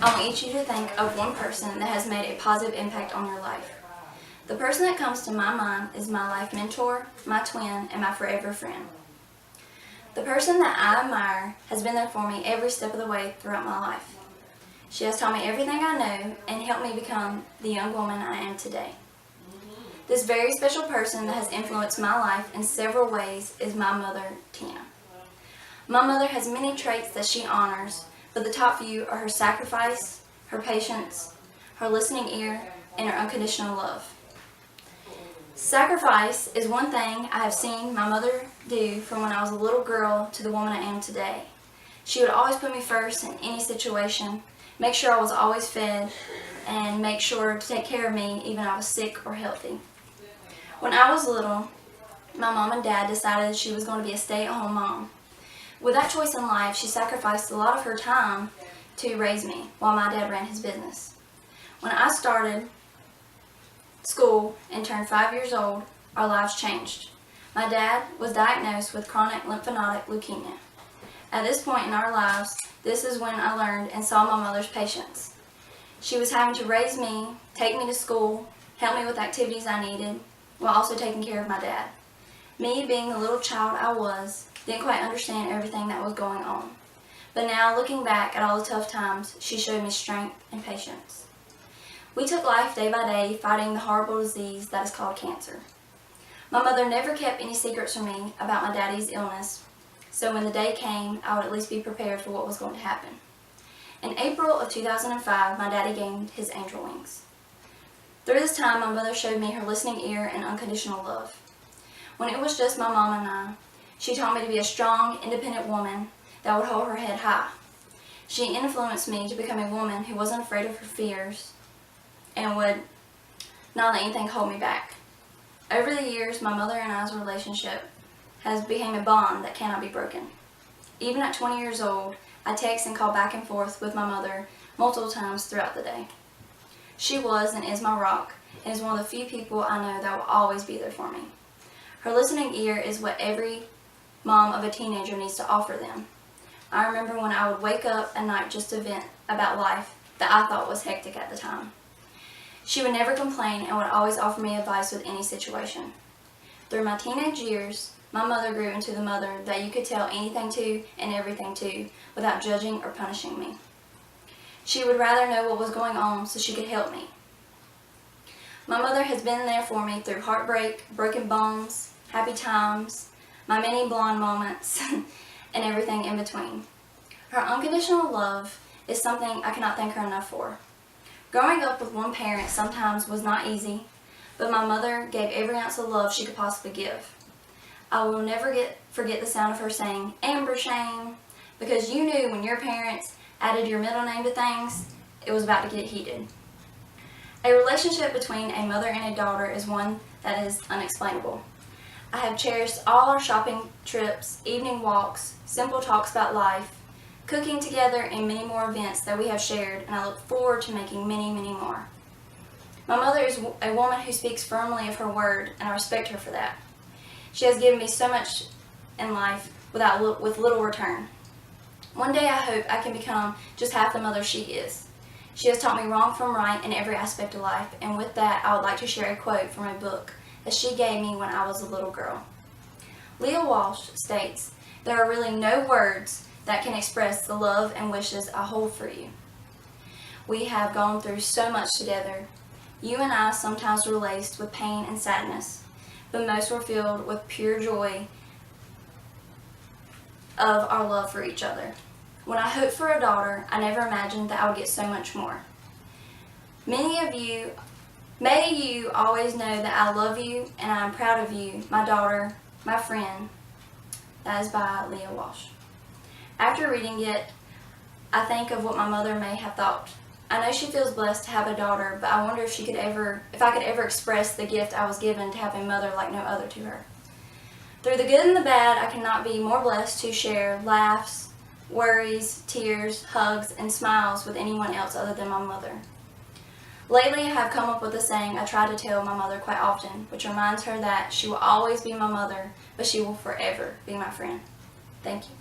I want each of you to think of one person that has made a positive impact on your life. The person that comes to my mind is my life mentor, my twin, and my forever friend. The person that I admire has been there for me every step of the way throughout my life. She has taught me everything I know and helped me become the young woman I am today. This very special person that has influenced my life in several ways is my mother, Tina. My mother has many traits that she honors, but the top few are her sacrifice, her patience, her listening ear, and her unconditional love. Sacrifice is one thing I have seen my mother do from when I was a little girl to the woman I am today. She would always put me first in any situation, make sure I was always fed, and make sure to take care of me even if I was sick or healthy. When I was little, my mom and dad decided she was going to be a stay-at-home mom. With that choice in life, she sacrificed a lot of her time to raise me while my dad ran his business. When I started school and turned 5 years old, our lives changed. My dad was diagnosed with chronic lymphocytic leukemia. At this point in our lives, this is when I learned and saw my mother's patience. She was having to raise me, take me to school, help me with activities I needed, while also taking care of my dad. Me, being the little child I was, didn't quite understand everything that was going on. But now, looking back at all the tough times, she showed me strength and patience. We took life day by day, fighting the horrible disease that is called cancer. My mother never kept any secrets from me about my daddy's illness, so when the day came, I would at least be prepared for what was going to happen. In April of 2005, my daddy gained his angel wings. Through this time, my mother showed me her listening ear and unconditional love. When it was just my mom and I, she taught me to be a strong, independent woman that would hold her head high. She influenced me to become a woman who wasn't afraid of her fears and would not let anything hold me back. Over the years, my mother and I's relationship has become a bond that cannot be broken. Even at 20 years old, I text and call back and forth with my mother multiple times throughout the day. She was and is my rock, and is one of the few people I know that will always be there for me. Her listening ear is what every mom of a teenager needs to offer them. I remember when I would wake up at night just to vent about life that I thought was hectic at the time. She would never complain and would always offer me advice with any situation. Through my teenage years, my mother grew into the mother that you could tell anything to and everything to without judging or punishing me. She would rather know what was going on so she could help me. My mother has been there for me through heartbreak, broken bones, happy times, my many blonde moments, and everything in between. Her unconditional love is something I cannot thank her enough for. Growing up with one parent sometimes was not easy, but my mother gave every ounce of love she could possibly give. I will never forget the sound of her saying, "Amber Shane," because you knew when your parents added your middle name to things, it was about to get heated. A relationship between a mother and a daughter is one that is unexplainable. I have cherished all our shopping trips, evening walks, simple talks about life, cooking together, and many more events that we have shared, and I look forward to making many, many more. My mother is a woman who speaks firmly of her word, and I respect her for that. She has given me so much in life with little return. One day I hope I can become just half the mother she is. She has taught me wrong from right in every aspect of life, and with that I would like to share a quote from a book that she gave me when I was a little girl. Leah Walsh states, "There are really no words that can express the love and wishes I hold for you. We have gone through so much together. You and I sometimes were laced with pain and sadness, but most were filled with pure joy of our love for each other. When I hoped for a daughter, I never imagined that I would get so much more. May you always know that I love you and I am proud of you, my daughter, my friend." That is by Leah Walsh. After reading it, I think of what my mother may have thought. I know she feels blessed to have a daughter, but I wonder if I could ever express the gift I was given to have a mother like no other to her. Through the good and the bad, I cannot be more blessed to share laughs, worries, tears, hugs, and smiles with anyone else other than my mother. Lately, I have come up with a saying I try to tell my mother quite often, which reminds her that she will always be my mother, but she will forever be my friend. Thank you.